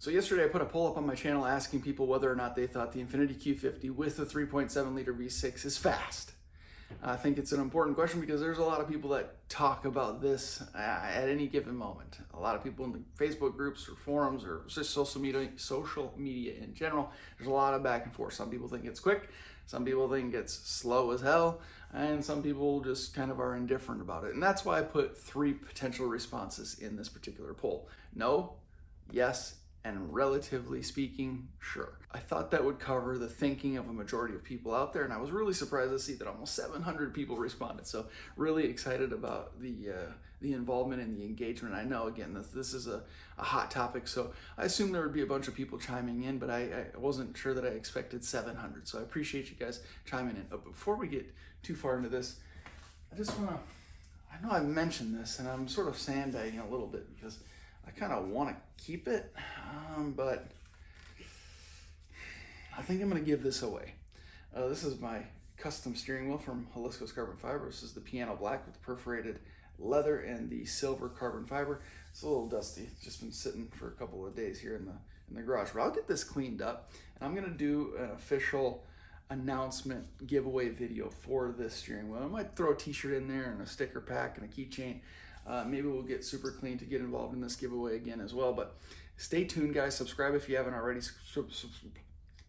So yesterday I put a poll up on my channel asking people whether or not they thought the Infiniti Q50 with the 3.7 liter V6 is fast. I think it's an important question because there's a lot of people that talk about this at any given moment. A lot of people in the Facebook groups or forums or just social media in general. There's a lot of back and forth. Some people think it's quick, some people think it's slow as hell, and some people just kind of are indifferent about it. And that's why I put 3 potential responses in this particular poll: no, yes, and relatively speaking, sure. I thought that would cover the thinking of a majority of people out there, and I was really surprised to see that almost 700 people responded. So really excited about the involvement and the engagement. I know, again, this is a hot topic, so I assumed there would be a bunch of people chiming in, but I wasn't sure that I expected 700. So I appreciate you guys chiming in. But before we get too far into this, I just want to, I know I mentioned this, and I'm sort of sandbagging a little bit because I kind of want to keep it, but I think I'm going to give this away. This is my custom steering wheel from Halisco's Carbon Fiber. This is the piano black with the perforated leather and the silver carbon fiber. It's a little dusty. It's just been sitting for a couple of days here in the garage. But I'll get this cleaned up, and I'm going to do an official announcement giveaway video for this steering wheel. I might throw a t-shirt in there and a sticker pack and a keychain. Maybe we'll get super clean to get involved in this giveaway again as well. But stay tuned, guys. Subscribe if you haven't already.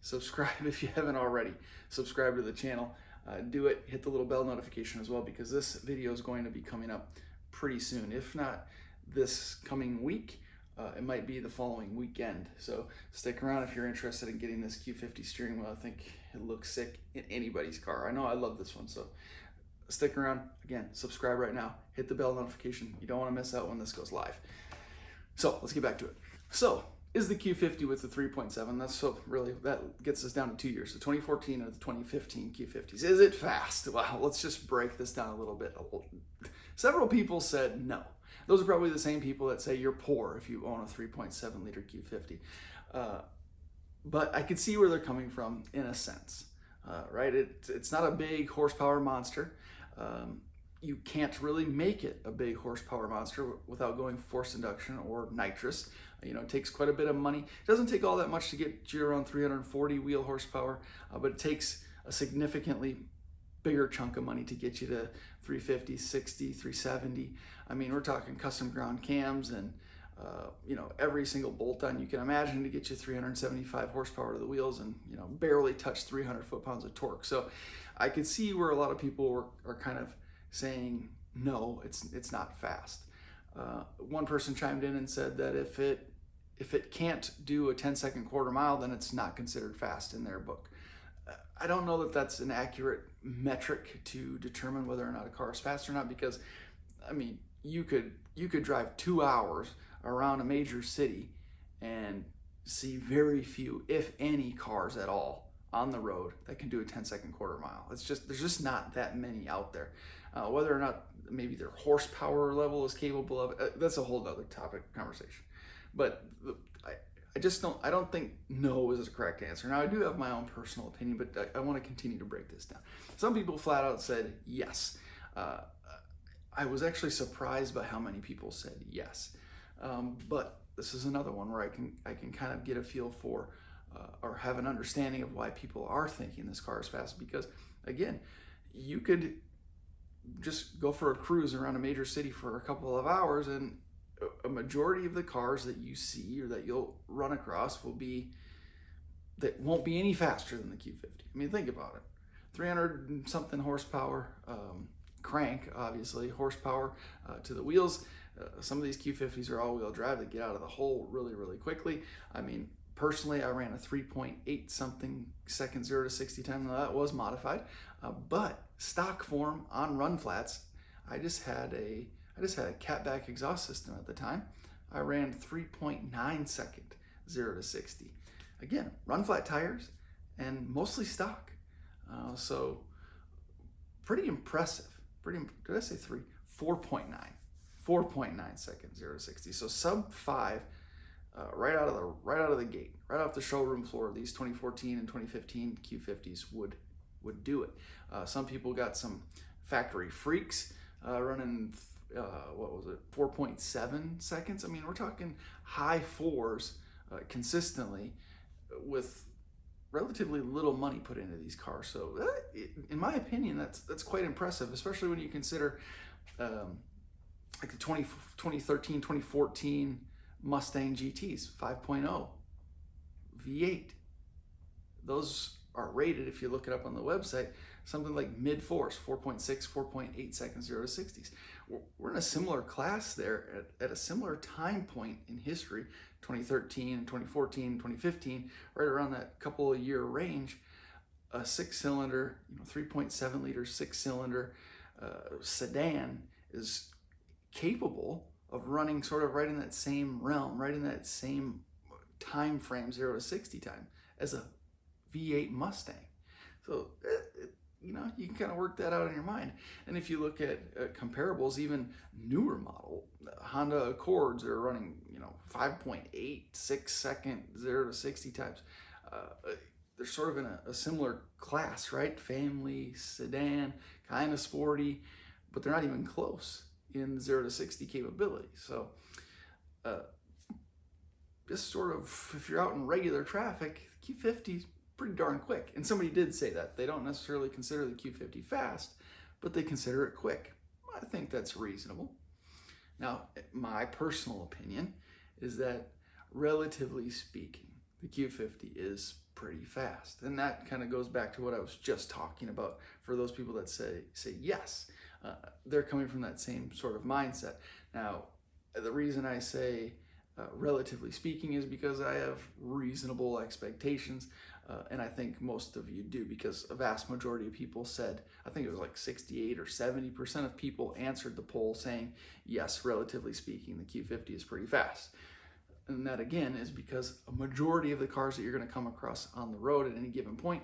Subscribe if you haven't already. Subscribe to the channel. Do it. Hit the little bell notification as well, because this video is going to be coming up pretty soon. If not this coming week, it might be the following weekend. So stick around if you're interested in getting this Q50 steering wheel. I think it looks sick in anybody's car. I know I love this one, so stick around. Again, subscribe right now. Hit the bell notification. You don't want to miss out when this goes live. So let's get back to it. So is the Q50 with the 3.7, that's so really, that gets us down to 2 years, the 2014 or the 2015 Q50s. Is it fast? Well, let's just break this down a little bit. Several people said no. Those are probably the same people that say you're poor if you own a 3.7 liter Q50. But I could see where they're coming from in a sense, right? It's not a big horsepower monster. You can't really make it a big horsepower monster without going forced induction or nitrous. You know, it takes quite a bit of money. It doesn't take all that much to get you around 340 wheel horsepower, but it takes a significantly bigger chunk of money to get you to 350, 60, 370. I mean, we're talking custom ground cams and you know, every single bolt on you can imagine to get you 375 horsepower to the wheels and, you know, barely touch 300 foot-pounds of torque. So I could see where a lot of people are kind of saying, no, it's not fast. One person chimed in and said that if it can't do a 10-second quarter mile, then it's not considered fast in their book. I don't know that that's an accurate metric to determine whether or not a car is fast or not, because, I mean, you could drive 2 hours around a major city and see very few, if any, cars at all on the road that can do a 10-second quarter mile. There's just not that many out there. Whether or not maybe their horsepower level is capable of it, that's a whole other topic conversation. But I don't think no is the correct answer. Now, I do have my own personal opinion, but I want to continue to break this down. Some people flat out said yes. I was actually surprised by how many people said yes. But this is another one where I can kind of get a feel for or have an understanding of why people are thinking this car is fast, because, again, you could just go for a cruise around a major city for a couple of hours, and a majority of the cars that you see or that you'll run across won't be any faster than the Q50. I mean, think about it. 300 and something horsepower, crank, obviously, horsepower to the wheels. Some of these Q50s are all-wheel drive. They get out of the hole really, really quickly. I mean, personally, I ran a 3.8 something second 0 to 60 time. That was modified, but stock form on run flats, I just had a catback exhaust system at the time. I ran 3.9 second 0 to 60. Again, run flat tires and mostly stock. So pretty impressive. Did I say 3? 4.9. 4.9 seconds 0 to 60. So sub 5 right out of the gate, right off the showroom floor. These 2014 and 2015 Q50s would do it. Some people got some factory freaks running what was it, 4.7 seconds. I mean, we're talking high fours consistently with relatively little money put into these cars. So in my opinion, that's quite impressive, especially when you consider like the 2013, 2014 Mustang GTs 5.0 V8. Those are rated, if you look it up on the website, something like mid-fours, 4.6, 4.8 seconds, 0 to 60s. We're in a similar class there at a similar time point in history, 2013, 2014, 2015, right around that couple of year range. A six-cylinder, 3.7 liter six-cylinder sedan is capable of running sort of right in that same realm, right in that same time frame, 0 to 60 time, as a V8 Mustang. So, you can kind of work that out in your mind. And if you look at comparables, even newer model, Honda Accords are running, 5.8, 6 second, 0 to 60 times. They're sort of in a similar class, right? Family, sedan, kind of sporty, but they're not even close in 0 to 60 capability. So, just sort of, if you're out in regular traffic, the Q50 is pretty darn quick. And somebody did say that. They don't necessarily consider the Q50 fast, but they consider it quick. I think that's reasonable. Now, my personal opinion is that, relatively speaking, the Q50 is pretty fast. And that kind of goes back to what I was just talking about for those people that say yes. They're coming from that same sort of mindset. Now, the reason I say relatively speaking is because I have reasonable expectations, and I think most of you do, because a vast majority of people said, I think it was like 68 or 70% of people answered the poll saying, yes, relatively speaking, the Q50 is pretty fast. And that again is because a majority of the cars that you're going to come across on the road at any given point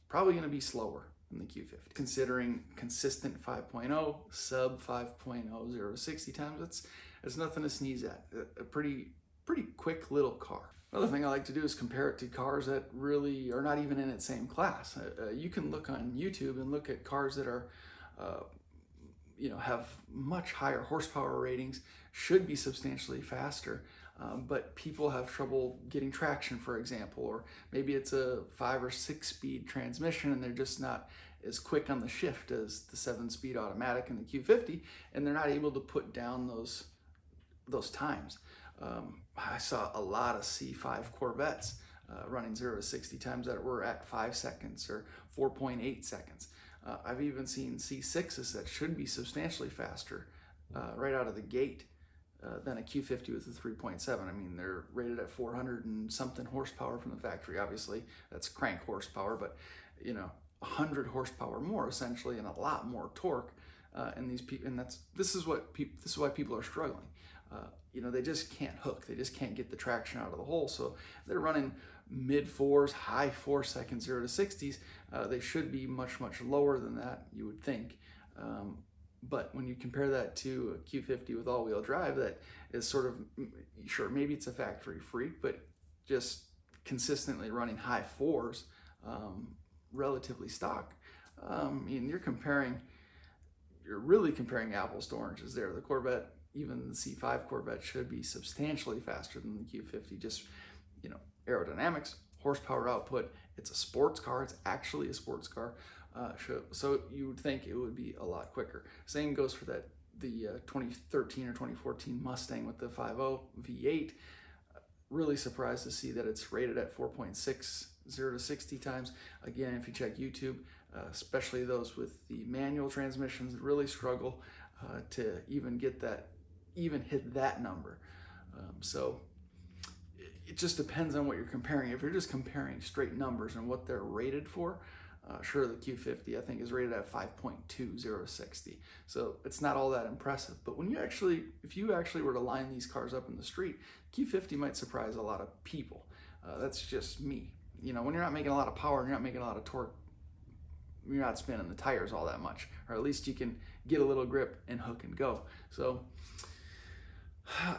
probably going to be slower than the Q50. Considering consistent 5.0, sub 5.0, 0 to 60 times, that's nothing to sneeze at. A pretty quick little car. Another thing I like to do is compare it to cars that really are not even in its same class. You can look on YouTube and look at cars that are, have much higher horsepower ratings, should be substantially faster, but people have trouble getting traction, for example, or maybe it's a 5 or 6 speed transmission and they're just not as quick on the shift as the 7-speed automatic in the Q50, and they're not able to put down those times. I saw a lot of C5 Corvettes running 0 to 60 times that were at 5 seconds or 4.8 seconds. I've even seen C6s that should be substantially faster right out of the gate than a Q50 with a 3.7. I mean, they're rated at 400 and something horsepower from the factory. Obviously, that's crank horsepower, but 100 horsepower more essentially, and a lot more torque. And these people, and this is why people are struggling. They just can't hook. They just can't get the traction out of the hole. So they're running mid-4s, high 4 seconds, 0 to 60s. They should be much, much lower than that, you would think. But when you compare that to a Q50 with all-wheel drive, that is sort of, sure, maybe it's a factory freak, but just consistently running high 4s, relatively stock. You're really comparing apples to oranges there. The Corvette, even the C5 Corvette, should be substantially faster than the Q50. Just, aerodynamics, horsepower output. It's a sports car. It's actually a sports car. So you would think it would be a lot quicker. Same goes for the 2013 or 2014 Mustang with the 5.0 V8. Really surprised to see that it's rated at 4.6, 0 to 60 times. Again, if you check YouTube, especially those with the manual transmissions, really struggle to even hit that number. So it just depends on what you're comparing. If you're just comparing straight numbers and what they're rated for, sure, the Q50 I think is rated at 5.2, 0 to 60. So it's not all that impressive. But if you actually were to line these cars up in the street, Q50 might surprise a lot of people. That's just me. When you're not making a lot of power and you're not making a lot of torque, you're not spinning the tires all that much, or at least you can get a little grip and hook and go. So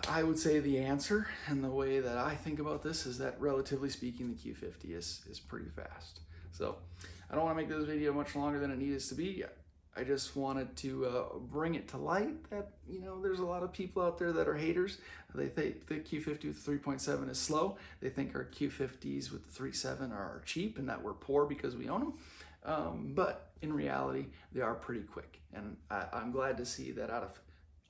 I would say the answer, and the way that I think about this, is that relatively speaking, the Q50 is pretty fast. So I don't want to make this video much longer than it needs to be. I just wanted to bring it to light that, there's a lot of people out there that are haters. They think the Q50 with 3.7 is slow. They think our Q50s with the 3.7 are cheap and that we're poor because we own them. But in reality, they are pretty quick. And I'm glad to see that out of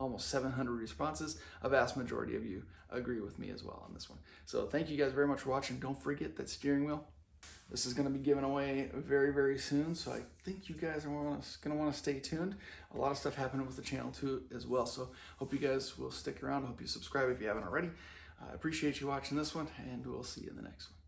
almost 700 responses, a vast majority of you agree with me as well on this one. So thank you guys very much for watching. Don't forget that steering wheel. This is going to be given away very, very soon, so I think you guys are going to want to stay tuned. A lot of stuff happening with the channel too as well, so hope you guys will stick around. I hope you subscribe if you haven't already. I appreciate you watching this one, and we'll see you in the next one.